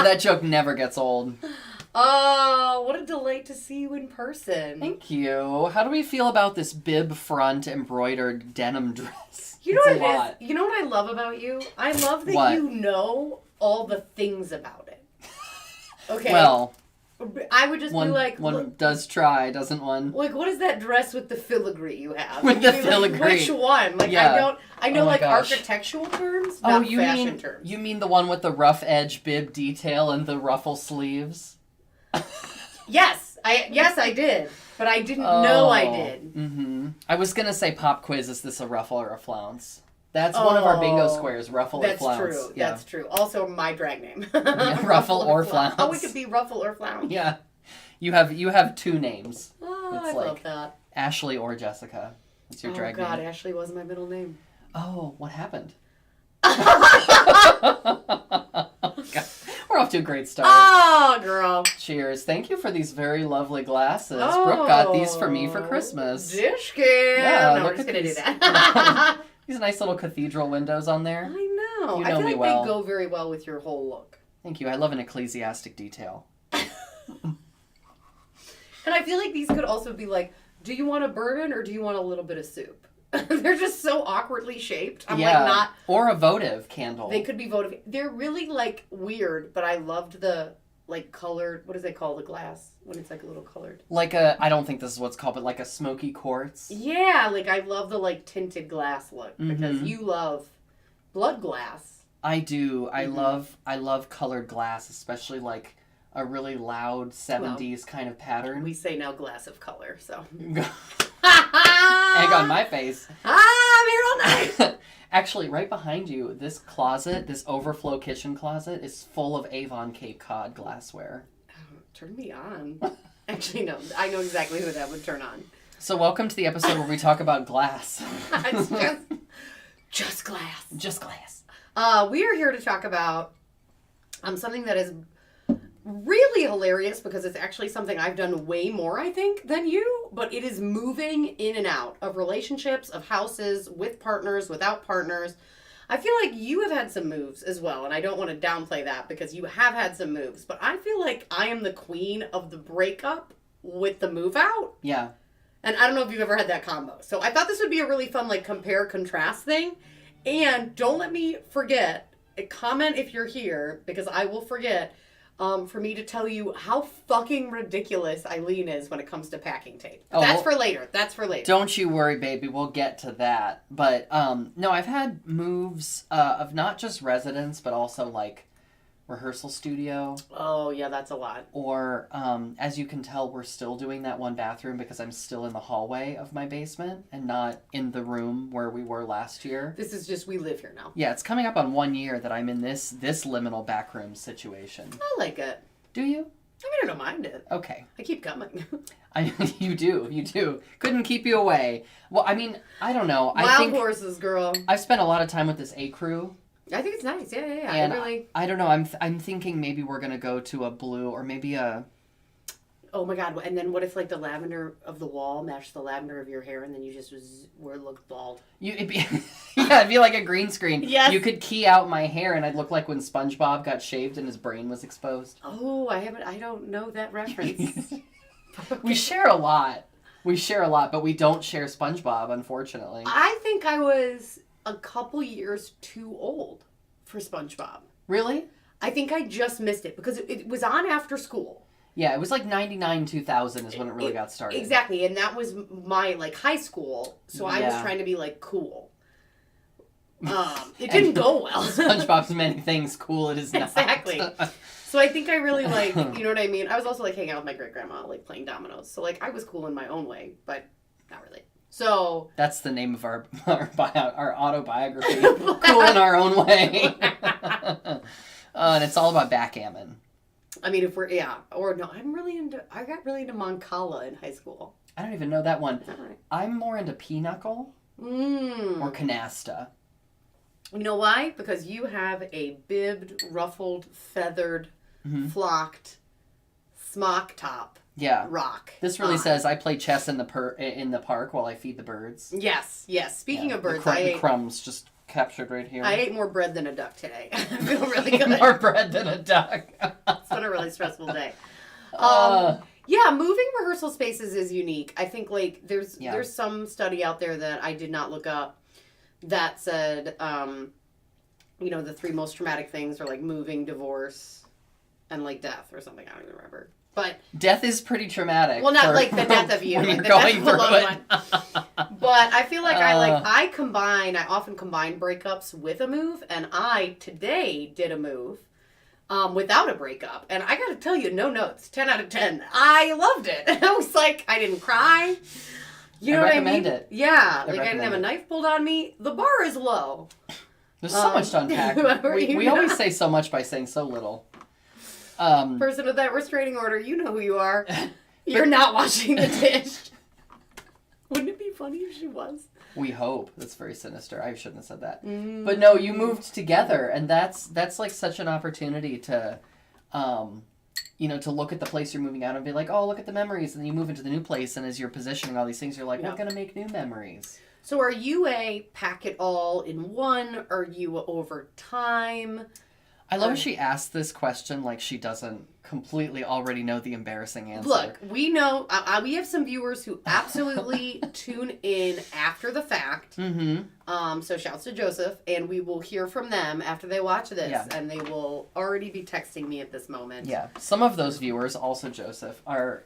that joke never gets old. Oh, what a delight to see you in person. Thank you. How do we feel about this bib front embroidered denim dress? You know what it is? You know what I love about you? I love that you know all the things about it. Okay. Well, I would just be like... One does try, doesn't one? Like, what is that dress with the filigree you have? With the filigree. Like, which one? Like, yeah. I know architectural terms, not fashion terms. You mean the one with the rough edge bib detail and the ruffle sleeves? Yes, I did. But I didn't know I did. Mm-hmm. I was going to say pop quiz, is this a ruffle or a flounce? That's one of our bingo squares, ruffle or flounce. That's true. Yeah. That's true. Also my drag name. Yeah, ruffle or flounce. Oh, it could be ruffle or flounce. Yeah. You have two names. Oh, I love that. Ashley or Jessica. That's your drag name. Oh, God, Ashley was my middle name. Oh, what happened? God. We're off to a great start. Oh, girl. Cheers. Thank you for these very lovely glasses. Brooke got these for me for Christmas. Dish kid. Yeah, no, we're just going to do that. These nice little cathedral windows on there. I know. You know I feel me like well. They go very well with your whole look. Thank you. I love an ecclesiastic detail. And I feel like these could also be like, do you want a bourbon or do you want a little bit of soup? They're just so awkwardly shaped. I'm like not... Or a votive candle. They could be votive. They're really like weird, but I loved the like colored, what do they call the glass? When it's like a little colored. Like a, I don't think this is what's called, but like a smoky quartz. Yeah, like I love the like tinted glass look because you love blood glass. I do. Mm-hmm. I love colored glass, especially like a really loud 70s kind of pattern. We say now glass of color, so. Egg on my face. I'm here all night. Actually, right behind you, this closet, this overflow kitchen closet, is full of Avon Cape Cod glassware. Oh, turn me on. Actually, no. I know exactly who that would turn on. So welcome to the episode where we talk about glass. It's just glass. Just glass. We are here to talk about something that is really hilarious because it's actually something I've done way more, I think, than you, but it is moving in and out of relationships, of houses, with partners, without partners. I feel like you have had some moves as well, and I don't want to downplay that because you have had some moves, but I feel like I am the queen of the breakup with the move out. Yeah. And I don't know if you've ever had that combo. So I thought this would be a really fun, like, compare-contrast thing. And don't let me forget, comment if you're here, because I will forget, for me to tell you how fucking ridiculous Eileen is when it comes to packing tape. That's for later. Don't you worry, baby. We'll get to that. But, no, I've had moves of not just residence, but also, like, rehearsal studio. Oh, yeah, that's a lot. Or, as you can tell, we're still doing that one bathroom because I'm still in the hallway of my basement and not in the room where we were last year. This is just, we live here now. Yeah, it's coming up on 1 year that I'm in this liminal backroom situation. I like it. Do you? I mean, I don't mind it. Okay. I keep coming. You do. Couldn't keep you away. Well, I mean, I don't know. Wild horses, girl. I've spent a lot of time with this A crew. I think it's nice. Yeah. And I don't know. I'm thinking maybe we're gonna go to a blue or maybe a. Oh my God! And then what if like the lavender of the wall matched the lavender of your hair, and then you just looked bald? It'd be like a green screen. Yes. You could key out my hair, and I'd look like when SpongeBob got shaved and his brain was exposed. Oh, I don't know that reference. We share a lot, but we don't share SpongeBob, unfortunately. I think I was a couple years too old for SpongeBob. Really? I think I just missed it because it was on after school. Yeah, it was like 99, 2000 is when it really got started. Exactly, and that was my like high school, so I was trying to be like cool. It didn't go well. SpongeBob's many things, cool it is not. Exactly. So I think I really like, you know what I mean? I was also like hanging out with my great grandma, like playing dominoes. So like I was cool in my own way, but not really. So that's the name of our autobiography. Cool in our own way. And it's all about backgammon. I mean, if we're or no, I got really into Moncala in high school. I don't even know that one. All right. I'm more into pinochle or canasta. You know why? Because you have a bibbed, ruffled, feathered, flocked smock top. Yeah. Rock. This really says I play chess in the park while I feed the birds. Yes. Speaking of birds, the crumbs just captured right here. I ate more bread than a duck today. I feel really good. More bread than a duck. It's been a really stressful day. Yeah, moving rehearsal spaces is unique. I think like there's some study out there that I did not look up that said, the 3 most traumatic things are like moving, divorce, and like death or something. I don't even remember. But death is pretty traumatic. Well, not like the death of you, when like you're the going death of a through loved it. one. But I feel like I often combine breakups with a move, and I today did a move without a breakup, and I got to tell you, no notes, 10 out of 10. I loved it. I was like, I didn't cry. You know what I mean? recommend it. Yeah, I didn't have a knife pulled on me. The bar is low. There's so much to unpack. We always say so much by saying so little. Person with that restraining order, you know who you are. You're not washing the dish. Wouldn't it be funny if she was? We hope. That's very sinister. I shouldn't have said that. But no, you moved together, and that's like such an opportunity to, to look at the place you're moving out and be like, oh, look at the memories, and then you move into the new place, and as you're positioning all these things, you're like, we're gonna make new memories. So are you a pack it all in one? Are you a over time? I love how she asked this question like she doesn't completely already know the embarrassing answer. Look, we know, we have some viewers who absolutely tune in after the fact. Mm-hmm. So shouts to Joseph, and we will hear from them after they watch this, and they will already be texting me at this moment. Yeah, some of those viewers, also Joseph, are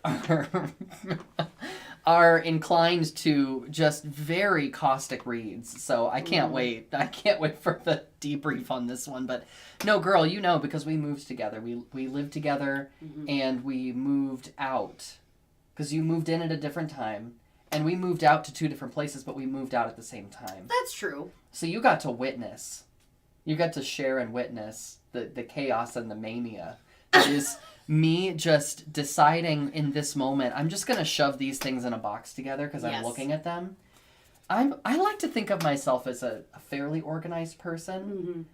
inclined to just very caustic reads. So I can't wait. I can't wait for the debrief on this one. But no, girl, because we moved together. We lived together, and we moved out. Because you moved in at a different time, and we moved out to 2 different places, but we moved out at the same time. That's true. So you got to witness. You got to share and witness the chaos and the mania. It is me just deciding in this moment, I'm just going to shove these things in a box together because I'm looking at them. I like to think of myself as a fairly organized person,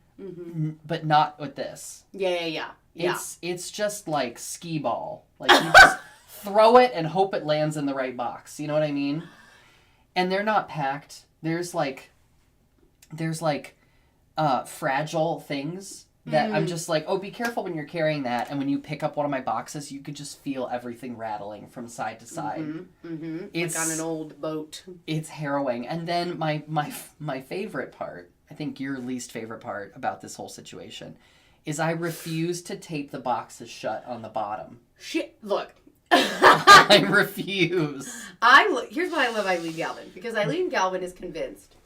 but not with this. Yeah. It's just like skee ball. Like you just throw it and hope it lands in the right box. You know what I mean? And they're not packed. There's fragile things that I'm just like, oh, be careful when you're carrying that. And when you pick up one of my boxes, you could just feel everything rattling from side to side. It's like on an old boat. It's harrowing. And then my favorite part, I think your least favorite part about this whole situation, is I refuse to tape the boxes shut on the bottom. Shit, look. I refuse. Here's why I love Eileen Galvin. Because Eileen Galvin is convinced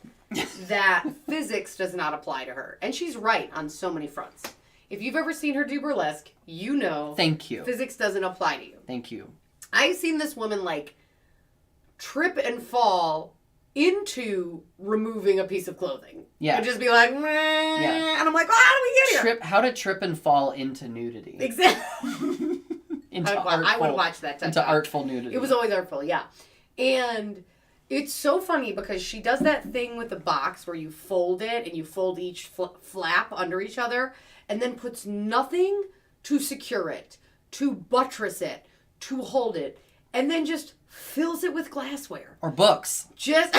that physics does not apply to her. And she's right on so many fronts. If you've ever seen her do burlesque, you know. Thank you. Physics doesn't apply to you. Thank you. I've seen this woman trip and fall into removing a piece of clothing. Yeah. And just be like, meh. Yeah. And I'm like, how do we get here? How to trip and fall into nudity. Exactly. I would watch that. Into artful nudity. It was always artful, yeah. And it's so funny because she does that thing with the box where you fold it and you fold each flap under each other and then puts nothing to secure it, to buttress it, to hold it, and then just fills it with glassware. Or books. Just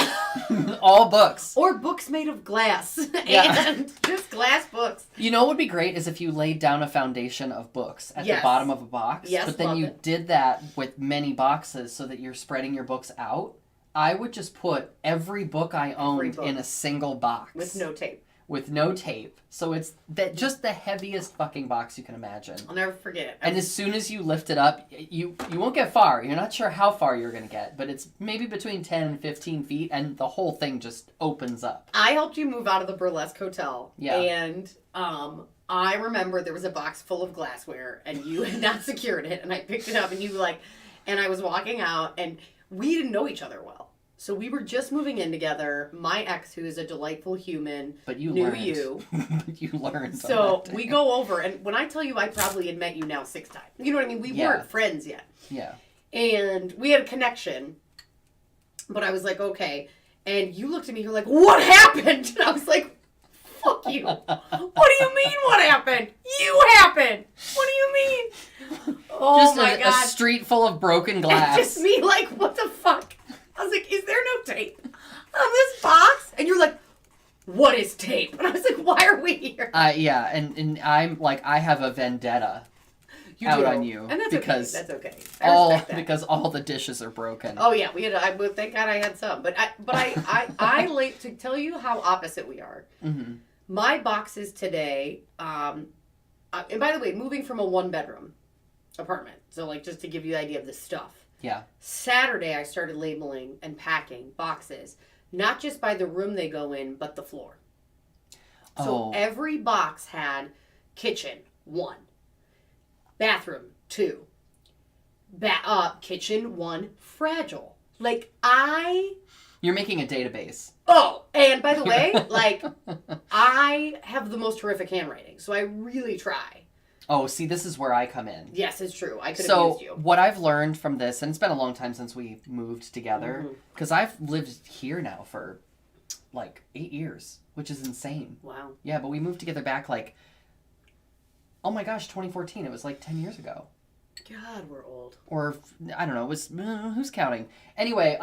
all books. Or books made of glass. Yeah. And just glass books. You know what would be great is if you laid down a foundation of books at the bottom of a box. Yes, but then you did that with many boxes so that you're spreading your books out. I would just put every book I owned in a single box. With no tape. With no tape. So it's just the heaviest fucking box you can imagine. I'll never forget it. And as soon as you lift it up, you won't get far. You're not sure how far you're going to get, but it's maybe between 10 and 15 feet, and the whole thing just opens up. I helped you move out of the Burlesque Hotel. Yeah. And I remember there was a box full of glassware, and you had not secured it, and I picked it up, and and I was walking out, and we didn't know each other well. So we were just moving in together. My ex, who is a delightful human, knew you. But you learned. So we go over, and when I tell you I probably had met you now 6 times. You know what I mean? We weren't friends yet. Yeah. And we had a connection. But I was like, okay. And you looked at me, you're like, what happened? And I was like, fuck you. What do you mean what happened? You happened. What do you mean? Oh just my God. A street full of broken glass. And just me what the fuck? I was like, is there no tape on this box? And you're like, what is tape? And I was like, why are we here? Yeah, and I'm like, I have a vendetta out on you. And that's because okay. That's okay. I respect that. Because all the dishes are broken. Oh yeah, we had. Thank God I had some. But I like to tell you how opposite we are. Mm-hmm. My boxes today, and by the way, moving from a 1-bedroom apartment. So like just to give you the idea of the stuff. Yeah. Saturday I started labeling and packing boxes, not just by the room they go in, but the floor. So every box had kitchen 1, bathroom 2, kitchen 1, fragile. Like You're making a database. Oh, and by the way, like I have the most horrific handwriting, so I really try. Oh, see, this is where I come in. Yes, it's true. I could have used you. So, what I've learned from this, and it's been a long time since we moved together, because I've lived here now for like 8 years, which is insane. Wow. Yeah, but we moved together back like, oh my gosh, 2014. It was like 10 years ago. God, we're old. Or, I don't know, it was, who's counting? Anyway,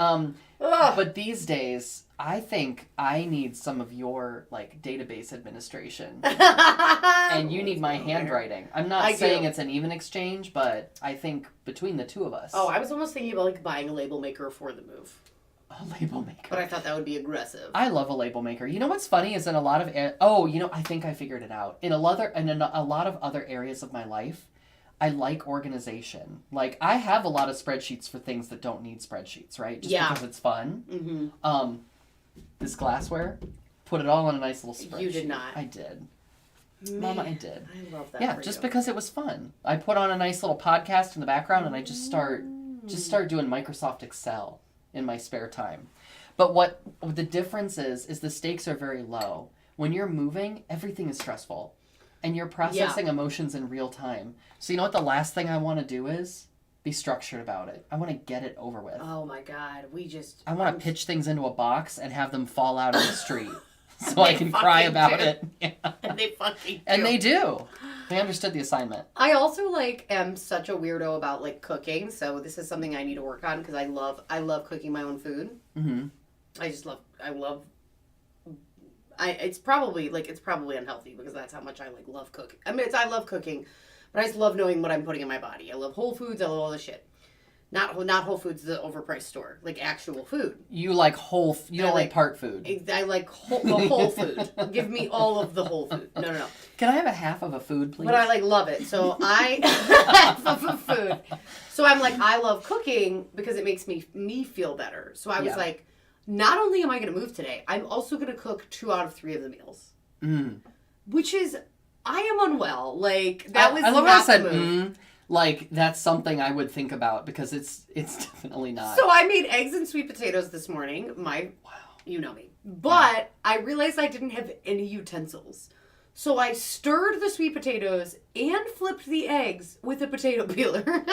but these days, I think I need some of your, like, database administration. And you need my handwriting. I'm not saying it's an even exchange, but I think between the two of us. Oh, I was almost thinking about, like, buying a label maker for the move. A label maker. But I thought that would be aggressive. I love a label maker. You know what's funny is in a lot of... I think I figured it out. In a lot of other areas of my life, I like organization. Like, I have a lot of spreadsheets for things that don't need spreadsheets, right? Just because it's fun. Mm-hmm. This glassware, put it all in a nice little spreadsheet. You did not. I did. Man, Mama, I did. I love that. Yeah, just because it was fun. I put on a nice little podcast in the background and I just start doing Microsoft Excel in my spare time. But what the difference is the stakes are very low. When you're moving, everything is stressful. And you're processing emotions in real time. So you know what the last thing I want to do is? Be structured about it. I want to get it over with. Oh my God. I want to pitch things into a box and have them fall out in the street. So I can cry about it. Yeah. And they fucking do. And they do. They understood the assignment. I also am such a weirdo about cooking. So this is something I need to work on because I love cooking my own food. Mm-hmm. It's probably unhealthy because that's how much I love cooking. I mean, I love cooking, but I just love knowing what I'm putting in my body. I love Whole Foods. I love all this shit. Not Whole Foods, the overpriced store. Like actual food. You like whole. You don't like part food. I like the whole food. Give me all of the whole food. No. Can I have a half of a food, please? But I love it. So half of a food. So I'm I love cooking because it makes me feel better. So I was not only am I going to move today, I'm also going to cook 2 out of 3 of the meals. Mm. Which is, I am unwell. That was not the move. That's something I would think about because it's definitely not. So I made eggs and sweet potatoes this morning. You know me. But I realized I didn't have any utensils. So I stirred the sweet potatoes and flipped the eggs with a potato peeler.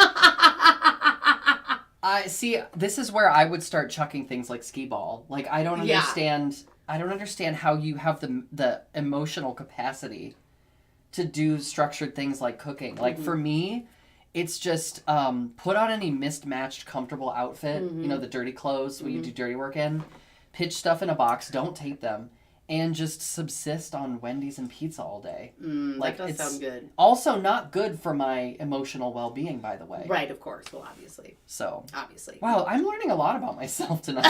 See, this is where I would start chucking things like skee ball. I don't understand. I don't understand how you have the emotional capacity to do structured things like cooking. For me, it's just put on any mismatched, comfortable outfit. Mm-hmm. You know, the dirty clothes where you do dirty work in. Pitch stuff in a box. Don't tape them. And just subsist on Wendy's and pizza all day. That does sound good. Also not good for my emotional well-being, by the way. Right, of course. Well, obviously. So. Obviously. Wow, I'm learning a lot about myself tonight.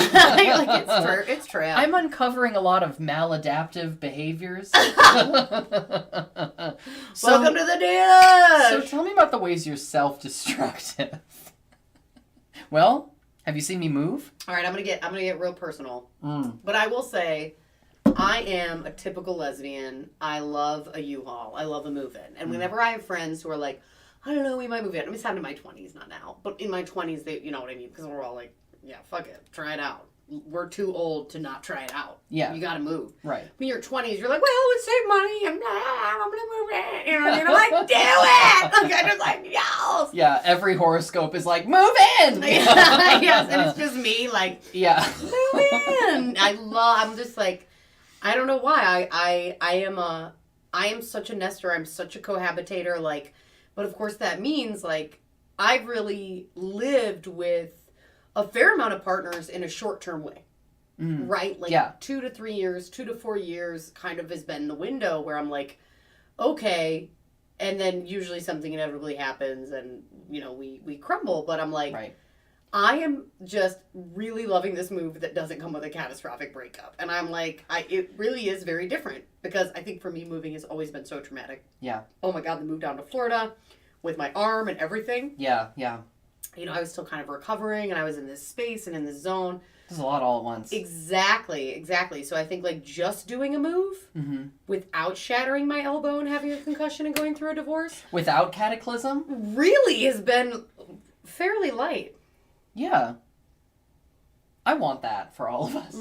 It's true. I'm uncovering a lot of maladaptive behaviors. Welcome to the dish! So tell me about the ways you're self-destructive. Well, have you seen me move? All right, I'm gonna get real personal. But I will say, I am a typical lesbian. I love a U-Haul. I love a move-in. And whenever I have friends who are I don't know, we might move in. I mean, it's happened in my 20s, not now. But in my 20s, they, you know what I mean? Because we're all yeah, fuck it. Try it out. We're too old to not try it out. Yeah. You gotta move. Right. When you're 20s, you're well, let's save money. I'm gonna move in. You know what I mean? I'm do it! I'm just yes! Yeah, every horoscope is move in! Yes, and it's just me, yeah. Move in! I'm just I don't know why. I am such a nester. I'm such a cohabitator. But of course that means I've really lived with a fair amount of partners in a short-term way. right? Like 2 to 3 years, 2 to 4 years kind of has been the window where I'm like, okay. And then usually something inevitably happens and, we crumble. But I'm like, right. I am just really loving this move that doesn't come with a catastrophic breakup. And I'm like, it really is very different because I think for me, moving has always been so traumatic. Yeah. Oh my God, the move down to Florida with my arm and everything. Yeah. I was still kind of recovering and I was in this space and in this zone. There's a lot all at once. Exactly. So I think like just doing a move without shattering my elbow and having a concussion and going through a divorce. Without cataclysm? Really has been fairly light. Yeah. I want that for all of us.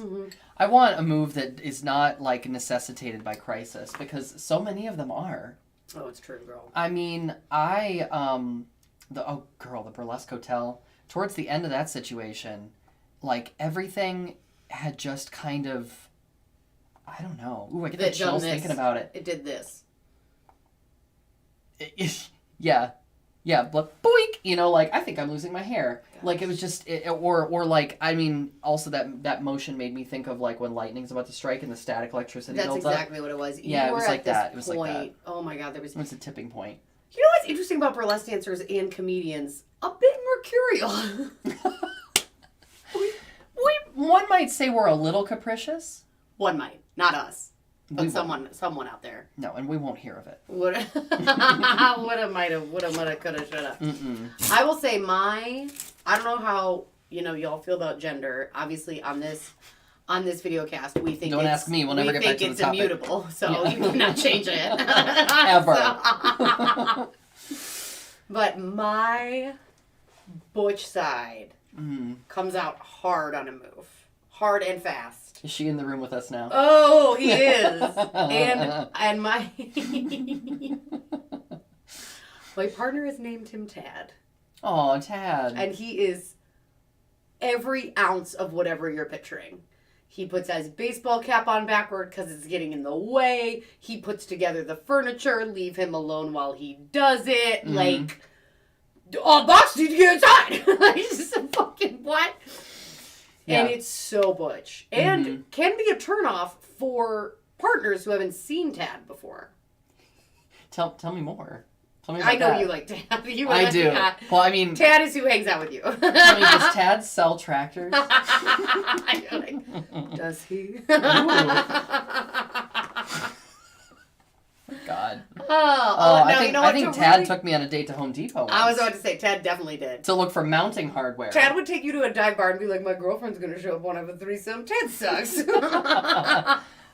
I want a move that is not like necessitated by crisis because so many of them are. Oh, it's true, girl. I mean, the Burlesque Hotel, towards the end of that situation, like everything had just kind of, I don't know. Ooh, I get the chills thinking about it. It did this. Yeah, but boink, I think I'm losing my hair. Gosh. Like it was just, or like, I mean, also that motion made me think of like when lightning's about to strike and the static electricity built up. That's exactly what it was. Yeah, it was like that. It was like that. Oh my God, it was a tipping point. You know what's interesting about burlesque dancers and comedians? A bit mercurial. One might say we're a little capricious. One might, not us. But someone out there. No, and we won't hear of it. Woulda, mighta, coulda, shoulda. I will say I don't know how, y'all feel about gender. Obviously, on this video cast, we think Don't ask me. We'll never get back to the topic. We think it's immutable, so you cannot change it. Ever. But my butch side comes out hard on a move. Hard and fast. Is she in the room with us now? Oh, he is. and my my partner has named him Tad. Oh, Tad. And he is every ounce of whatever you're picturing. He puts his baseball cap on backward because it's getting in the way. He puts together the furniture. Leave him alone while he does it. Like, oh, box, did you get inside? Like, just a fucking what? Yeah. And it's so butch. And can be a turnoff for partners who haven't seen Tad before. Tell me more. Tell me about I know that. You like Tad. I do. Well, I mean... Tad is who hangs out with you. I mean, does Tad sell tractors? Does he? God. I think Tad took me on a date to Home Depot once. I was about to say, Tad definitely did. To look for mounting hardware. Tad would take you to a dive bar and be like, my girlfriend's going to show up, want to have a threesome. Tad sucks.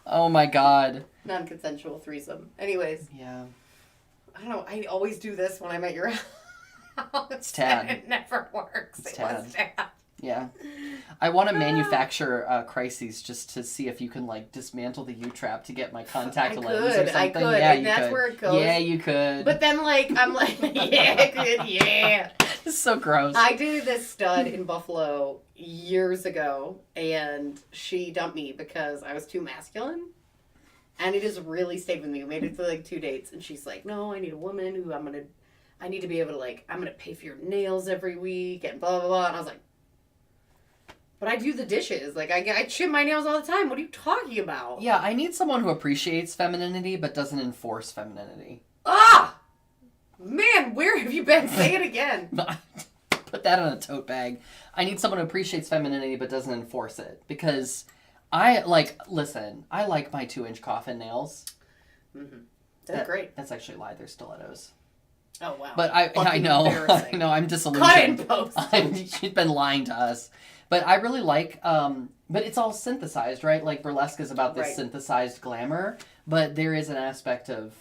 Oh my God. Non-consensual threesome. Anyways. Yeah. I don't know. I always do this when I'm at your house. It's Tad. It never works. It's Tad. Yeah. I want to manufacture crises just to see if you can, like, dismantle the U-trap to get my contact lens or something. I could. Yeah, and that's where it goes. Yeah, you could. But then, like, I'm like, yeah, I could, yeah. This is so gross. I dated this stud in Buffalo years ago, and she dumped me because I was too masculine. And it just really stayed with me. We made it through, like, 2 dates, and she's like, no, I need a woman who I need to be able to, like, I'm going to pay for your nails every week, and blah, blah, blah. And I was like, but I do the dishes. Like, I chip my nails all the time. What are you talking about? Yeah, I need someone who appreciates femininity but doesn't enforce femininity. Ah! Man, where have you been? Say it again. Put that in a tote bag. I need someone who appreciates femininity but doesn't enforce it. Because I like my 2-inch coffin nails. Mm-hmm. That's great. That's actually a lie. They're stilettos. Oh, wow. But I know. I know. I'm disillusioned. Cut in post. She's been lying to us. But I really like, but it's all synthesized, right? Like burlesque is about this synthesized glamour, but there is an aspect of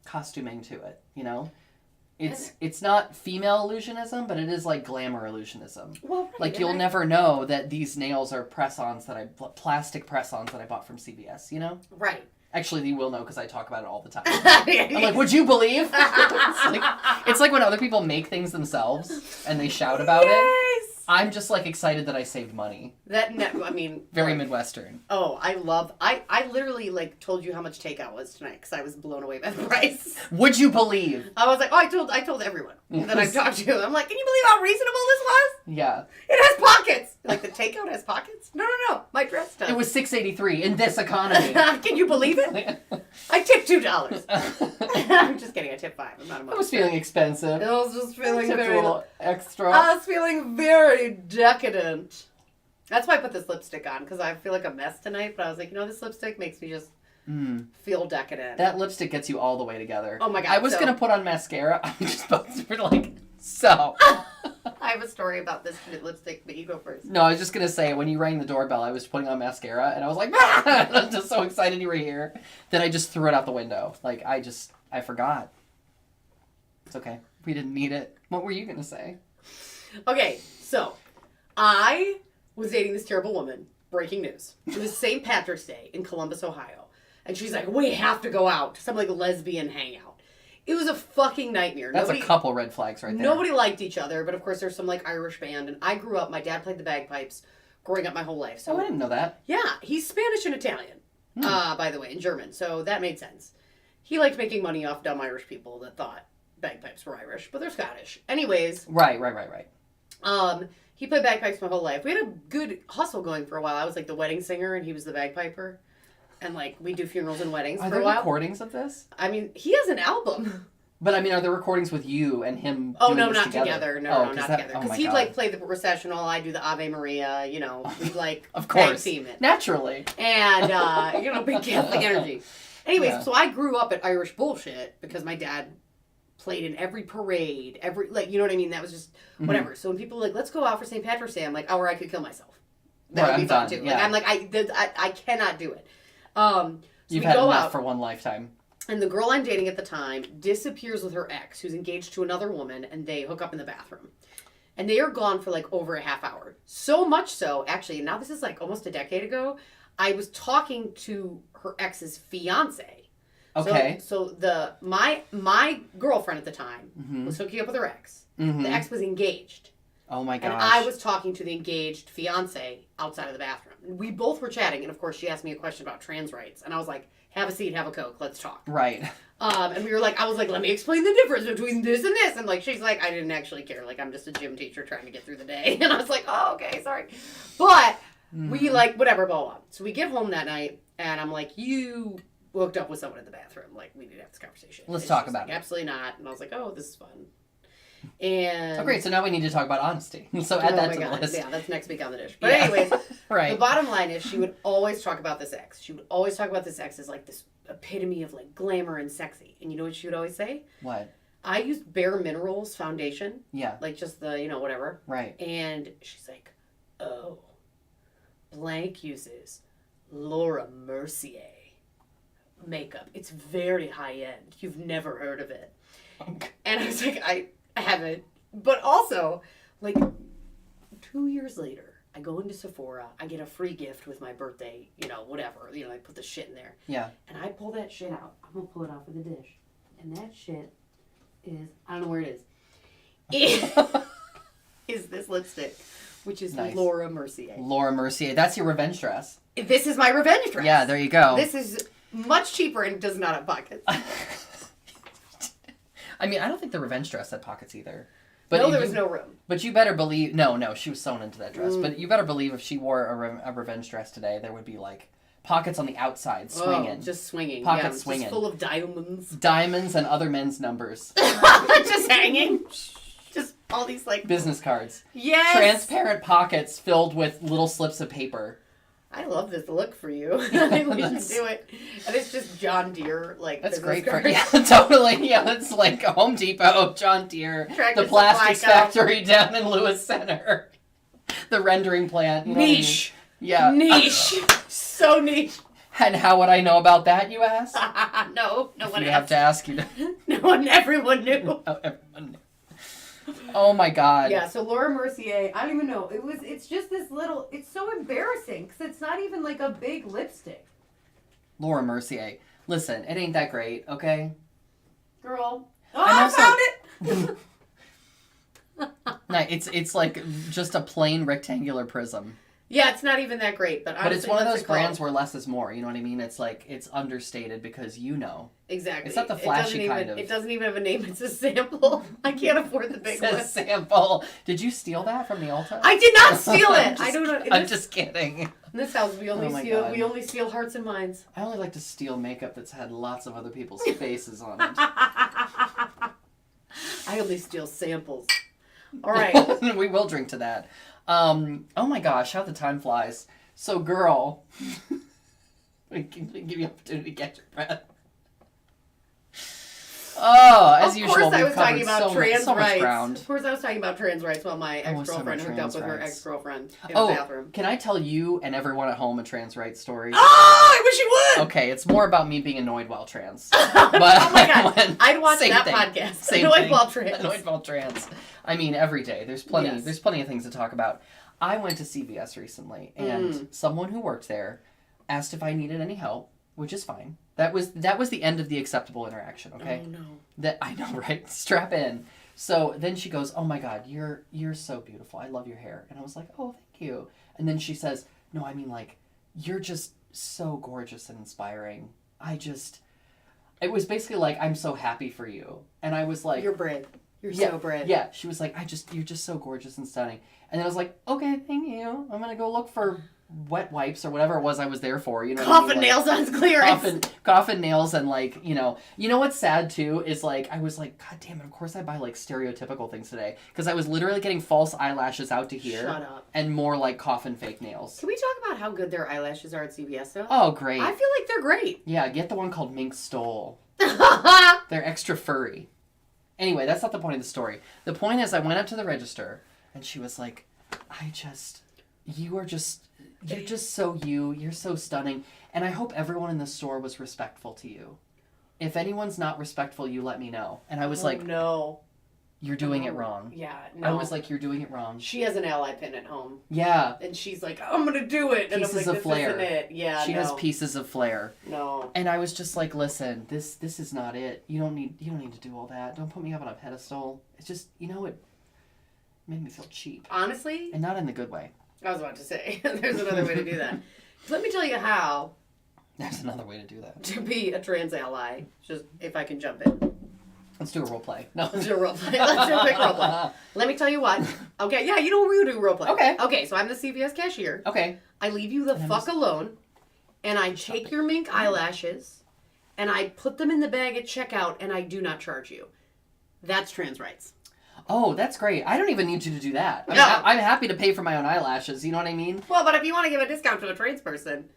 costuming to it, you know? It's not female illusionism, but it is like glamour illusionism. Well, right, like you'll never know that these nails are press-ons plastic press-ons that I bought from CVS, you know? Right. Actually, you will know because I talk about it all the time. I'm like, would you believe? It's like when other people make things themselves and they shout about it. I'm just, like, excited that I saved money. Very Midwestern. Oh, I literally, like, told you how much takeout was tonight because I was blown away by the price. Would you believe? I was like, I told everyone that I've talked to. I'm like, can you believe how reasonable this was? Yeah. It has pockets. Like the takeout has pockets? No. My dress does. It was $6.83 in this economy. Can you believe it? I tipped $2. I'm just kidding. I tipped $5. I'm not a I was feeling expensive. I was just feeling I tipped a little extra. I was feeling very decadent. That's why I put this lipstick on, because I feel like a mess tonight. But I was like, this lipstick makes me just feel decadent. That lipstick gets you all the way together. Oh my God. I was going to put on mascara. I'm just supposed to like, so. I have a story about this lipstick, but you go first. No, I was just going to say, when you rang the doorbell, I was putting on mascara, and I was like, I'm just so excited you were here. Then I just threw it out the window. Like, I forgot. It's okay. We didn't need it. What were you going to say? Okay, so I was dating this terrible woman. Breaking news. It was St. Patrick's Day in Columbus, Ohio. And she's like, we have to go out to some like lesbian hangout. It was a fucking nightmare. That's a couple red flags right there. Nobody liked each other, but of course there's some like Irish band. And I grew up, my dad played the bagpipes growing up my whole life. So I didn't know that. Yeah, he's Spanish and Italian, by the way, and German. So that made sense. He liked making money off dumb Irish people that thought bagpipes were Irish, but they're Scottish. Anyways. Right. He played bagpipes my whole life. We had a good hustle going for a while. I was like the wedding singer and he was the bagpiper. And like we do funerals and weddings for a while. Are there recordings of this? I mean, he has an album. But I mean, are there recordings with you and him? Oh doing no, this not together? No, not together. Oh Because my he'd God. like play the processional. I do the Ave Maria. We'd like of course, tag team it naturally. And big Catholic energy. Anyways, Yeah. so I grew up at Irish bullshit because my dad played in every parade, you know what I mean? That was just whatever. So when people are like, let's go out for St. Patrick's Day, I'm like, or I could kill myself. That would be fun too. Yeah. Like, I'm like, I cannot do it. So You've we had go enough out, for one lifetime. and the girl I'm dating at the time disappears with her ex, who's engaged to another woman, and they hook up in the bathroom. And they are gone for like over a half hour. So much so, actually, now this is like almost a decade ago, I was talking to her ex's fiance. Okay. So my girlfriend at the time was hooking up with her ex. Mm-hmm. The ex was engaged. Oh my gosh. And I was talking to the engaged fiance outside of the bathroom. We both were chatting, and of course she asked me a question about trans rights. And I was like, have a seat, have a Coke, let's talk. Right. And we were like, I was like, let me explain the difference between this and this. And like, she's like, I didn't actually care. Like, I'm just a gym teacher trying to get through the day. And I was like, oh, okay, sorry. But we like, whatever, blah, blah. So we get home that night, and I'm like, you hooked up with someone in the bathroom. Like, we need to have this conversation. Let's talk about like, it. Absolutely not. And I was like, oh, this is fun. And oh, great. So now we need to talk about honesty. So add that to the list. Yeah, that's next week on the dish. But anyways, right. The bottom line is she would always talk about this ex. She would always talk about this ex as like this epitome of like glamour and sexy. And you know what she would always say? What? I used Bare Minerals foundation. Yeah. Like just the, whatever. Right. And she's like, oh, blank uses Laura Mercier makeup. It's very high end. You've never heard of it. Okay. And I was like, I haven't. But also, like, 2 years later, I go into Sephora. I get a free gift with my birthday, whatever. I put the shit in there. Yeah. And I pull that shit out. I'm going to pull it out for the dish. And that shit is, I don't know where it is. Is this lipstick, which is nice. Laura Mercier. Laura Mercier. That's your revenge dress. This is my revenge dress. Yeah, there you go. This is much cheaper and does not have pockets. I mean, I don't think the revenge dress had pockets either. But no, there was no room. But you better believe... No, she was sewn into that dress. But you better believe if she wore a revenge dress today, there would be, like, pockets on the outside swinging. Oh, just swinging. Pockets swinging. Just full of diamonds. Diamonds and other men's numbers. Just hanging. Just all these, like... Business cards. Yes! Transparent pockets filled with little slips of paper. I love this look for you. I think we should do it. And it's just John Deere, like, that's great cards. for yeah, totally. Yeah, it's like Home Depot, John Deere, Tractor the plastics Supply Co. factory down in Lewis Center, the rendering plant. You know Niche. What I mean? Yeah. Niche. So niche. And how would I know about that, you ask? No one You have to ask you. everyone knew. Oh, everyone knew. Oh my God. Yeah, so Laura Mercier, I don't even know. It's just this little, it's so embarrassing because it's not even like a big lipstick. Laura Mercier. Listen, it ain't that great, okay? Girl. Oh, I found it! No, it's like just a plain rectangular prism. Yeah, it's not even that great, but honestly, But it's one of what's those it called? brands where less is more. You know what I mean? It's like, it's understated because you know. Exactly. It's not the flashy kind of. It doesn't even have a name. It's a sample. I can't afford the big It's one. a sample. Did you steal that from the Ulta? I did not steal it. I don't know. I'm just kidding. In this house, we only Oh my steal. God. We only steal hearts and minds. I only like to steal makeup that's had lots of other people's faces on it. I only steal samples. All right. We will drink to that. Oh my gosh, how the time flies. So, girl, we can give you an opportunity to catch your breath. Oh, as usual, Of course, I we've was talking covered about trans so much rights. ground. Of course, I was talking about trans rights while my so much ex-girlfriend hooked up trans with her rights. ex-girlfriend in the bathroom. Can I tell you and everyone at home a trans rights story? Oh, I wish you would. Okay, it's more about me being annoyed while trans. But, But oh my God, I'd watch same that thing. podcast. Same Annoyed thing. while trans. Annoyed while trans. I mean, every day. There's plenty. Yes. There's plenty of things to talk about. I went to CVS recently, and someone who worked there asked if I needed any help, which is fine. That was the end of the acceptable interaction. Okay. Oh no. That I know, right? Strap in. So then she goes, "Oh my God, you're so beautiful. I love your hair." And I was like, "Oh, thank you." And then she says, "No, I mean like, you're just so gorgeous and inspiring. It was basically like, I'm so happy for you." And I was like, You're brave. You're yeah, so brave. Yeah. She was like, you're just so gorgeous and stunning. And then I was like, okay, thank you. I'm going to go look for wet wipes or whatever it was I was there for. You know what I mean? Coffin Like, nails on clearance. coffin nails and like, you know what's sad too is like, I was like, God damn it. Of course I buy like stereotypical things today. Cause I was literally getting false eyelashes out to here. Shut up. And more like coffin fake nails. Can we talk about how good their eyelashes are at CVS though? Oh, great. I feel like they're great. Yeah. Get the one called Mink Stole. Oh They're extra furry. Anyway, that's not the point of the story. The point is I went up to the register and she was like, you're just so you. You're so stunning. And I hope everyone in the store was respectful to you. If anyone's not respectful, you let me know. And I was like, no. You're doing it wrong. Yeah, no. I was like, you're doing it wrong. She has an ally pin at home. Yeah. And she's like, I'm going to do it. And Pieces I'm like, of this flair. isn't it. Yeah, She has pieces of flair. No. And I was just like, listen, this is not it. You don't need to do all that. Don't put me up on a pedestal. It's just, it made me feel cheap. Honestly? And not in the good way. I was about to say, there's another way to do that. Let me tell you how There's another way to do that. to be a trans ally. Just if I can jump in. Let's do a role play. No. Let's do a role play. Let's do a quick role play. Let me tell you what. Okay, yeah, you know we do role play. Okay. Okay, so I'm the CVS cashier. Okay. I leave you the fuck alone, and I take your mink eyelashes, and I put them in the bag at checkout, and I do not charge you. That's trans rights. Oh, that's great. I don't even need you to do that. I mean, No. I'm happy to pay for my own eyelashes. You know what I mean? Well, but if you want to give a discount to a trans person,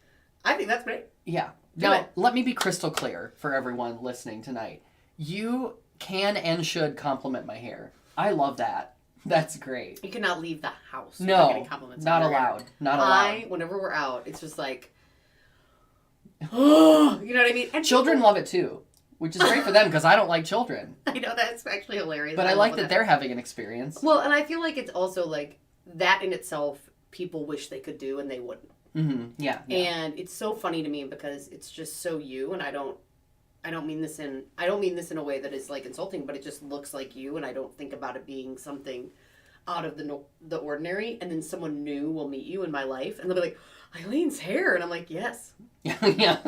I think that's great. Yeah. Do Now, it. let me be crystal clear for everyone listening tonight. You can and should compliment my hair. I love that. That's great. You cannot leave the house. No, without getting compliments not on your hair. allowed. Not allowed. Whenever we're out, it's just like, oh, you know what I mean? And Children love it too, which is great for them because I don't like children. I know that's actually hilarious. But I love like that they're having an experience. Well, and I feel like it's also like that in itself, people wish they could do and they wouldn't. Mm-hmm. Yeah. And it's so funny to me because it's just so you, and I don't mean this in a way that is like insulting, but it just looks like you, and I don't think about it being something out of the ordinary. And then someone new will meet you in my life, and they'll be like, Eileen's hair, and I'm like, yes, Yeah.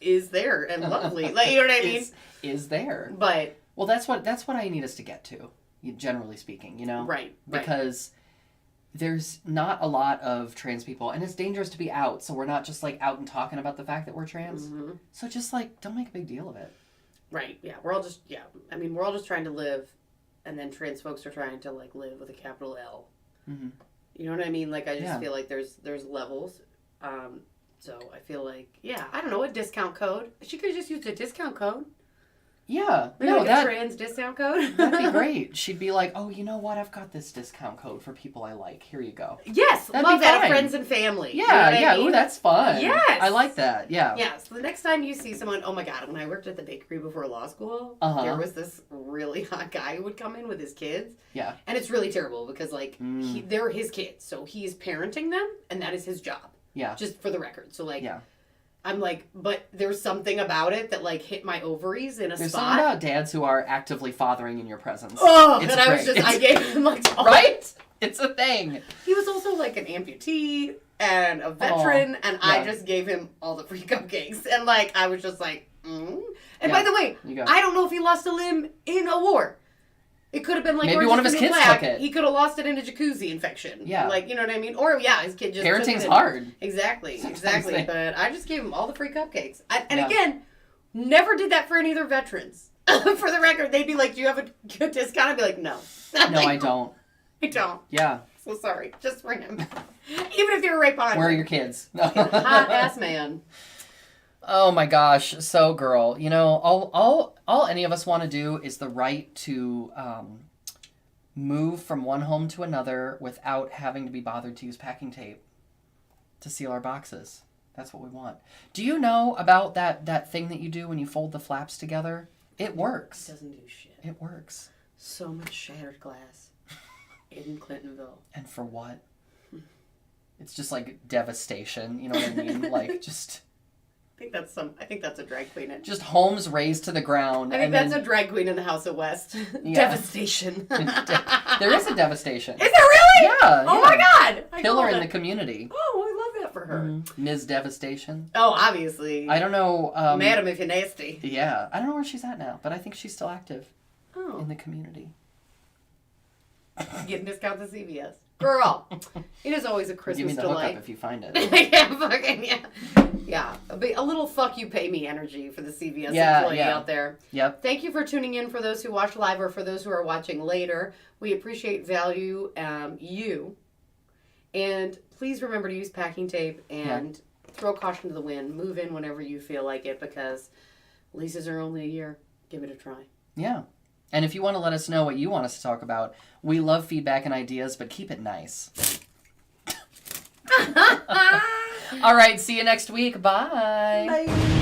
is there and lovely, like, you know what I mean? Is there? But Well, that's what I need us to get to, generally speaking. right, because there's not a lot of trans people, and it's dangerous to be out, so we're not just like out and talking about the fact that we're trans. Mm-hmm. So just like don't make a big deal of it. Right, yeah, we're all just trying to live, and then trans folks are trying to like live with a capital L. Mm-hmm. You know what I mean? Like, I just Yeah. feel like there's levels. So I feel like, I don't know, a discount code. She could have just used a discount code. Yeah, Maybe like a trans discount code. that'd be great. She'd be like, "Oh, you know what? I've got this discount code for people I like. Here you go." Yes, That'd love be that. fine. Friends and family. Yeah, You know what I mean? Ooh, that's fun. Yes. I like that. Yeah. Yeah, so the next time you see someone, oh my God, when I worked at the bakery before law school, there was this really hot guy who would come in with his kids. Yeah. And it's really terrible because, like, they're his kids. So he's parenting them, and that is his job. Yeah. Just for the record. So, like, Yeah. I'm like, but there's something about it that, like, hit my ovaries in a There's spot. something about dads who are actively fathering in your presence. Oh, It's and I was great. just, I gave him, like, all Right? It's a thing. He was also, like, an amputee. and a veteran, and I yeah. just gave him all the free cupcakes. And, like, I was just like, And Yeah. by the way, I don't know if he lost a limb in a war. It could have been like maybe one of his kids took it. He could have lost it in a jacuzzi infection. Yeah. Like, you know what I mean? Or, his kid just Parenting's took it hard. Exactly. But I just gave him all the free cupcakes. And Yeah. again, never did that for any of their veterans. For the record, they'd be like, do you have a good discount? I'd be like, no. No, I don't. I don't. Yeah. So sorry. Just for him. Even if they were right behind Where are me. your kids? Hot ass man. Oh my gosh. So, girl, all any of us want to do is the right to move from one home to another without having to be bothered to use packing tape to seal our boxes. That's what we want. Do you know about that thing that you do when you fold the flaps together? It works. It doesn't do shit. It works. So much shattered glass in Clintonville. And for what? It's just like devastation. You know what I mean? Like just... I think that's a drag queen. Just homes razed to the ground. I think that's a drag queen in the House of West. Yeah. Devastation. There is a devastation. Is there really? Yeah. Oh my God. Pillar in the community. Oh, I love that for her. Ms. Devastation. Oh, obviously. I don't know. Madam, if you're nasty. Yeah. I don't know where she's at now, but I think she's still active Oh. in the community. Getting discounts at CVS. Girl, it is always a Christmas Give me the delight. hookup if you find it. Yeah. A little fuck you pay me energy for the CVS employee yeah. out there. Yep. Thank you for tuning in for those who watch live or for those who are watching later. We appreciate you. And please remember to use packing tape and throw caution to the wind. Move in whenever you feel like it because leases are only a year. Give it a try. Yeah. And if you want to let us know what you want us to talk about, we love feedback and ideas, but keep it nice. All right, see you next week. Bye. Bye.